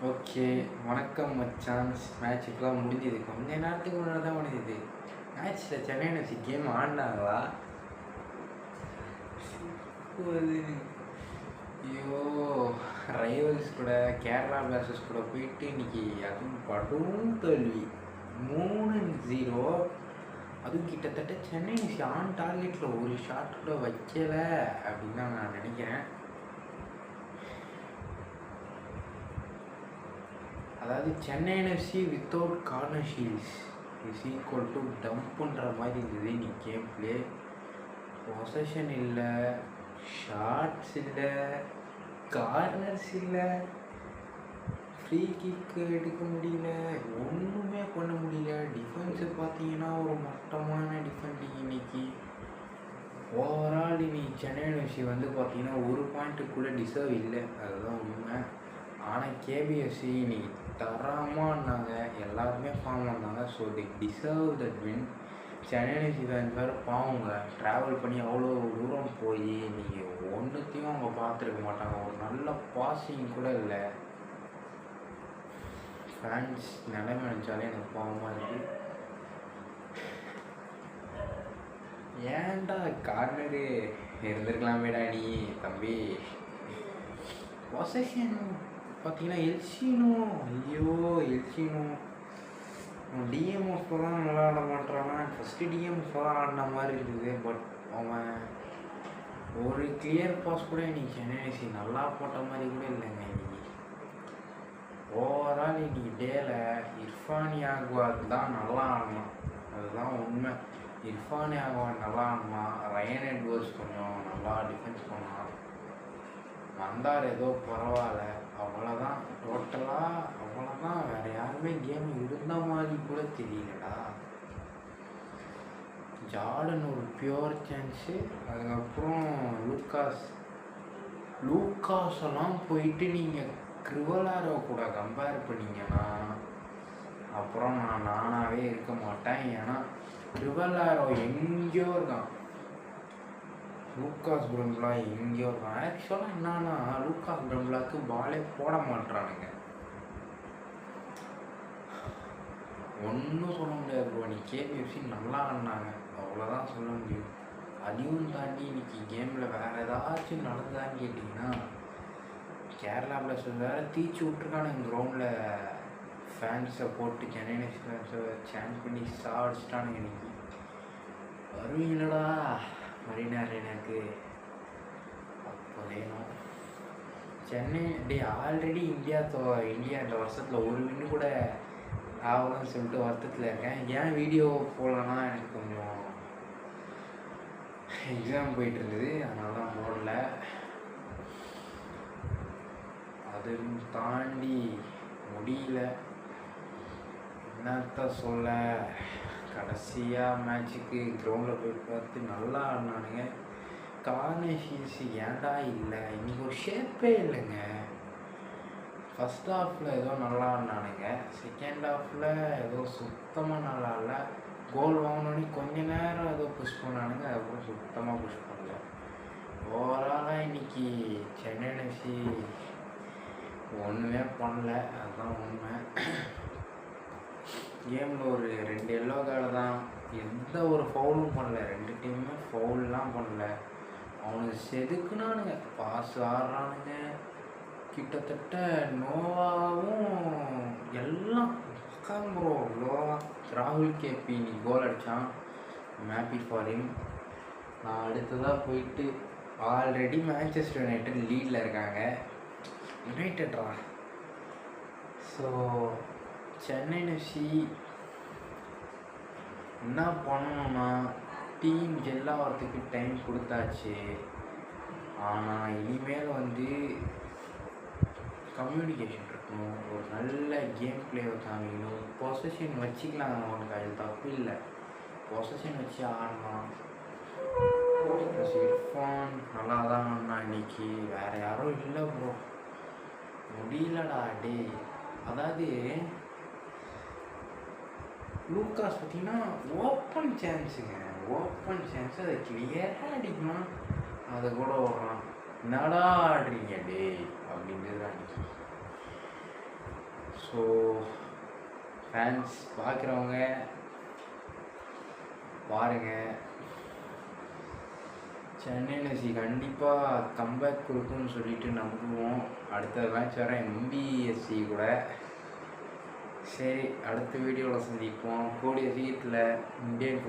Okay. வணக்கம் மச்சான். Match இப்பலாம் முடிஞ்சுது. கொஞ்ச நேரத்துக்கு முன்னாடி தான் முடிஞ்சுது. மேட்ச்சில் சென்னை எஃப்சி கேம் ஆடினாங்களா? அது ஐயோ! ரைவல்ஸ் கூட கேரளா பிளாஸ்டர்ஸ் கூட போயிட்டு இன்னைக்கு அதுவும் படும் தோல்வி 3-0. அதுவும் கிட்டத்தட்ட சென்னை எஃப்சி ஆன் டார்கெட்டில் ஒரு ஷாட் கூட வைக்கல அப்படின்னு தான் நான் நினைக்கிறேன். அதாவது Chennai FC without corner shields is equal to டம்ப்புன்ற மாதிரி இருந்தது இன்னைக்கு கேம் பிளே. பொசஷன் இல்லை, ஷார்ட்ஸ் இல்லை, கார்னர்ஸ் இல்லை, ஃப்ரீ கிக்கு எடுக்க முடியல, ஒன்றுமே பண்ண முடியல. டிஃபென்ஸு பார்த்தீங்கன்னா ஒரு மட்டமான டிஃபெண்டிங் இன்னைக்கு. ஓவரால் இன்னைக்கு சென்னை எஃப்சி வந்து பார்த்தீங்கன்னா ஒரு பாயிண்ட்டு கூட டிசர்வ் இல்லை, அதுதான் உண்மை. ஆனால் கேபிஎஃப்சி இன்னைக்கு தரமானாங்க, எல்லாருமே ஃபார்ம் வந்தாங்க. So the deserve that win. Chennai FC fans வேறு பாவங்க, ட்ராவல் பண்ணி அவ்வளோ தூரம் போய் இன்றைக்கி ஒன்றுத்தையும் அவங்க பார்த்துருக்க மாட்டாங்க. ஒரு நல்ல பாசிங் கூட இல்லை. ஃபேன்ஸ் நிலைமை நினச்சாலே எனக்கு பாவமாக இருக்குது. ஏன்டா கார்னரு இருந்திருக்கலாமேடா நீ தம்பி. பொசஷன் பார்த்தீங்கன்னா எல்சினோ, ஐயோ எல்சினோ டிஎம்எஃப் தான் நல்லா ஆட மாட்டானா. ஃபஸ்ட்டு டிஎம்எஃப் தான் ஆடின மாதிரி இருக்குது. பட் அவன் ஒரு கிளியர் பாஸ் கூட இன்னைக்கு சென்னை எஃப்சி நல்லா போட்ட மாதிரி கூட இல்லைங்க இன்னைக்கு. ஓவரால் இன்னைக்கு டேல இர்ஃபான் யாகுவாக்கு தான் நல்லா ஆடணும், அதுதான் உண்மை. இர்ஃபான் யாகுவான் நல்லா ஆடணும். ரயன் எட்வர்ட்ஸ் கொஞ்சம் நல்லா டிஃபென்ஸ் பண்ணான். வந்தார் ஏதோ பரவாயில்ல, அவ்வளோதான். டோட்டலாக அவ்வளோதான். வேறு யாருமே கேம் இருந்த மாதிரி கூட தெரியலடா. ஜார்டன் ஒரு பியூர் சான்ஸு. அதுக்கப்புறம் லூக்காஸ் எல்லாம் போயிட்டு நீங்கள் கிரிவலாரோ கூட கம்பேர் பண்ணிங்கன்னா அப்புறம் நானாகவே இருக்க மாட்டேன். ஏன்னா கிரிவலாரோ எங்கேயோ இருக்கான், லூக்காஸ் பிரம்லா எங்கேயோ இருக்கான். ஆக்சுவலாக என்னன்னா லூக்காஸ் பிரம்லாவுக்கு பாலே போட மாட்டானுங்க. ஒன்றும் சொல்ல முடியாது ப்ரோ. நீ கேபிஎஃப்சி நல்லா ஆடினாங்க, அவ்வளோதான் சொல்ல முடியும். அதையும் தாண்டி இன்னைக்கு கேமில் வேறு ஏதாச்சும் நடந்ததான்னு கேட்டிங்கன்னா, கேரளா பிளாஸ்டர்ஸ் வேறு தீச்சு விட்ருக்கானுங்க கிரவுண்டில். ஃபேன்ஸை போட்டு சென்னை எஃப்சி ஃபேன்ஸை சேஞ்ச் பண்ணி சாடிச்சிட்டானுங்க இன்னைக்கு. வருவீங்களடா மரினார் எனக்கு அப்போ வேணும். சென்னை ஆல்ரெடி இந்தியா இந்த வருஷத்தில் ஒரு வின்னு கூட ஆகணும்னு சொல்லிட்டு வருத்தத்தில் இருக்கேன். ஏன் வீடியோ போடலன்னா எனக்கு கொஞ்சம் எக்ஸாம் போயிட்டு இருந்தது, அதனால தான் போடல. அதுவும் தாண்டி முடியல, என்னத்த சொல்ல. கடைசியாக மேட்ச்சுக்கு கிரவுண்டில் போய் பார்த்து நல்லா ஆடினானுங்க. கார்னர் ஷீல்ட்ஸ் ஏன்டா இல்லை, இன்றைக்கி ஒரு ஷேப்பே இல்லைங்க. ஃபஸ்ட் ஹாஃபில் ஏதோ நல்லா ஆடினானுங்க, செகண்ட் ஹாஃபில் ஏதோ சுத்தமாக நல்லா இல்லை. கோல் வாங்கினோடனே கொஞ்ச நேரம் ஏதோ புஷ் பண்ணானுங்க, அதுக்கப்புறம் சுத்தமாக புஷ் பண்ணல. ஓவராலாக இன்றைக்கி சென்னை எஃப்சி ஒன்றுமே பண்ணல, அதுதான் உண்மை. கேமில் ஒரு 2 எல்லோ கார்டு தான், எந்த ஒரு ஃபவுலும் பண்ணல. 2 டீமுமே ஃபவுல்லாம் பண்ணல. அவனுக்கு செதுக்குனானுங்க, பாஸ் ஆடுறானுங்க. கிட்டத்தட்ட நோவாவும் எல்லாம் உட்காந்து ப்ரோ. நோவா ராகுல் கேபி இன்னைக்கு கோல் அடித்தான், ஹாப்பி ஃபார் ஹிம். நான் அடுத்ததாக போயிட்டு ஆல்ரெடி மேன்செஸ்டர் யுனைடெட் லீடில் இருக்காங்க. யுனைடெட்ரா. ஸோ சென்னை எஃப்சி என்ன பண்ணணும்னா டீம் ஜெல்லாகிறதுக்கு டைம் கொடுத்தாச்சு. ஆனால் இனிமேல் வந்து கம்யூனிகேஷன் இருக்கணும், ஒரு நல்ல கேம் பிளேவை காமிக்கணும். பொசஷன் வச்சுக்கலாம், அவனுக்கு அது தப்பு இல்லை. பொசஷன் வச்சு ஆடலாம். இர்ஃபான் நல்லா தான் ஆடினா இன்னைக்கு, வேறு யாரும் இல்லை ப்ரோ. முடியலடா டே. அதாவது லூக்காஸ் பார்த்தீங்கன்னா ஓப்பன் சான்ஸுங்க, ஓப்பன் சான்ஸ், அதை கிளியராக அடிக்கணும், அதை கூட ஓடுறான். என்னடா ஆடுறீங்க டே அப்படின்றது அன்றைக்கி. ஸோ ஃபேன்ஸ் பார்க்குறவங்க பாருங்கள், சென்னை எஃப்சி கண்டிப்பாக கம்பேக் கொடுக்கும்னு சொல்லிட்டு நம்புவோம். அடுத்த மேட்ச் வர எம்பிஎஸ்சி கூட. சரி, அடுத்த வீடியோவில் சந்திப்போம். கூடிய சீக்கிரத்தில் இந்தியன்